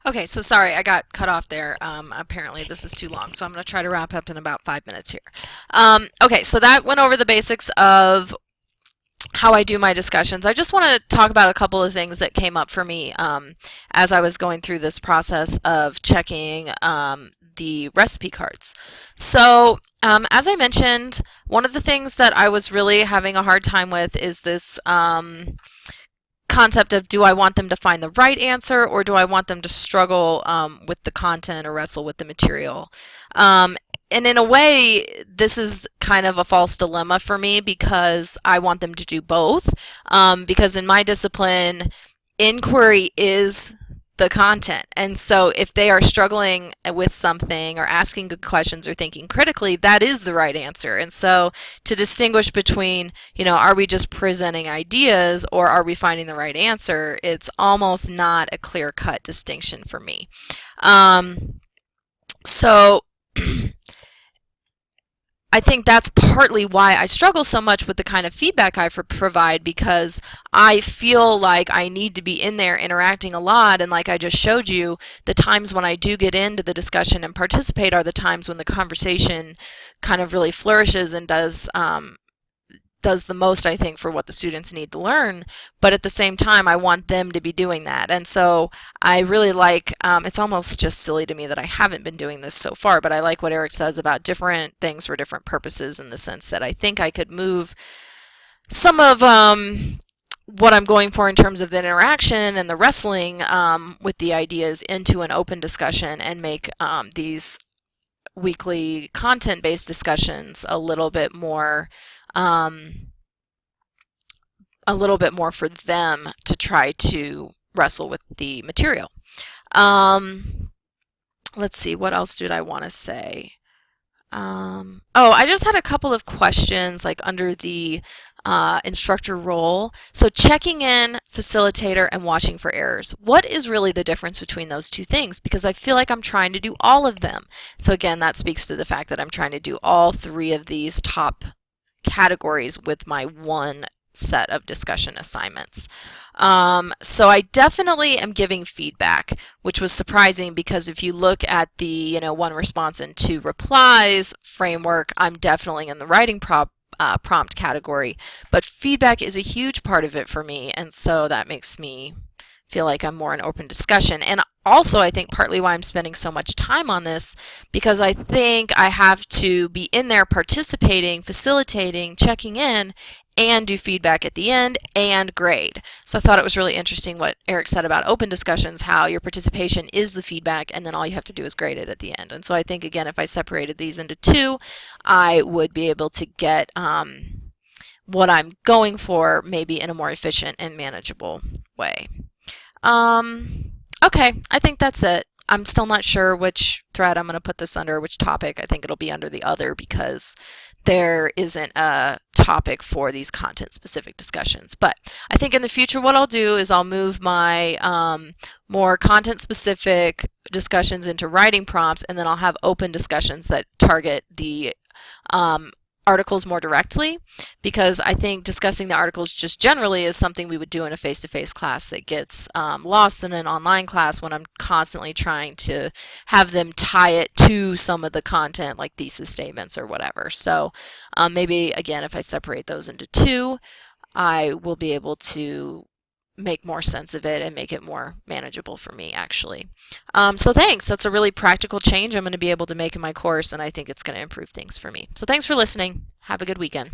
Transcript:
Okay, so sorry, I got cut off there. Apparently this is too long, so I'm going to try to wrap up in about 5 minutes here. Okay, so that went over the basics of how I do my discussions. I just want to talk about a couple of things that came up for me as I was going through this process of checking the recipe cards. So, as I mentioned, one of the things that I was really having a hard time with is this concept of, do I want them to find the right answer, or do I want them to struggle with the content or wrestle with the material? And in a way, this is kind of a false dilemma for me because I want them to do both. Because in my discipline, inquiry is the content. And so if they are struggling with something or asking good questions or thinking critically, that is the right answer. And so to distinguish between, are we just presenting ideas or are we finding the right answer, it's almost not a clear-cut distinction for me. So I think that's partly why I struggle so much with the kind of feedback I provide, because I feel like I need to be in there interacting a lot. And like I just showed you, the times when I do get into the discussion and participate are the times when the conversation kind of really flourishes and does the most, I think, for what the students need to learn. But at the same time, I want them to be doing that. And so I really like, it's almost just silly to me that I haven't been doing this so far, but I like what Eric says about different things for different purposes, in the sense that I think I could move some of what I'm going for in terms of the interaction and the wrestling with the ideas into an open discussion, and make these weekly content-based discussions a little bit more for them to try to wrestle with the material. Let's see, what else did I want to say? I just had a couple of questions like under the instructor role. So checking in, facilitator, and watching for errors. What is really the difference between those two things? Because I feel like I'm trying to do all of them. So again, that speaks to the fact that I'm trying to do all three of these top categories with my one set of discussion assignments. So I definitely am giving feedback, which was surprising because if you look at the one response and two replies framework, I'm definitely in the writing prompt category, but feedback is a huge part of it for me, and so that makes me feel like I'm more in open discussion. And also, I think partly why I'm spending so much time on this, because I think I have to be in there participating, facilitating, checking in, and do feedback at the end and grade. So I thought it was really interesting what Eric said about open discussions, how your participation is the feedback and then all you have to do is grade it at the end. And so I think, again, if I separated these into two, I would be able to get what I'm going for maybe in a more efficient and manageable way. Okay, I think that's it. I'm still not sure which thread I'm going to put this under, which topic. I think it'll be under the other, because there isn't a topic for these content-specific discussions. But I think in the future what I'll do is I'll move my more content-specific discussions into writing prompts, and then I'll have open discussions that target the articles more directly, because I think discussing the articles just generally is something we would do in a face-to-face class that gets lost in an online class when I'm constantly trying to have them tie it to some of the content like thesis statements or whatever. So maybe again, if I separate those into two, I will be able to make more sense of it and make it more manageable for me, actually. So thanks. That's a really practical change I'm going to be able to make in my course, and I think it's going to improve things for me. So thanks for listening. Have a good weekend.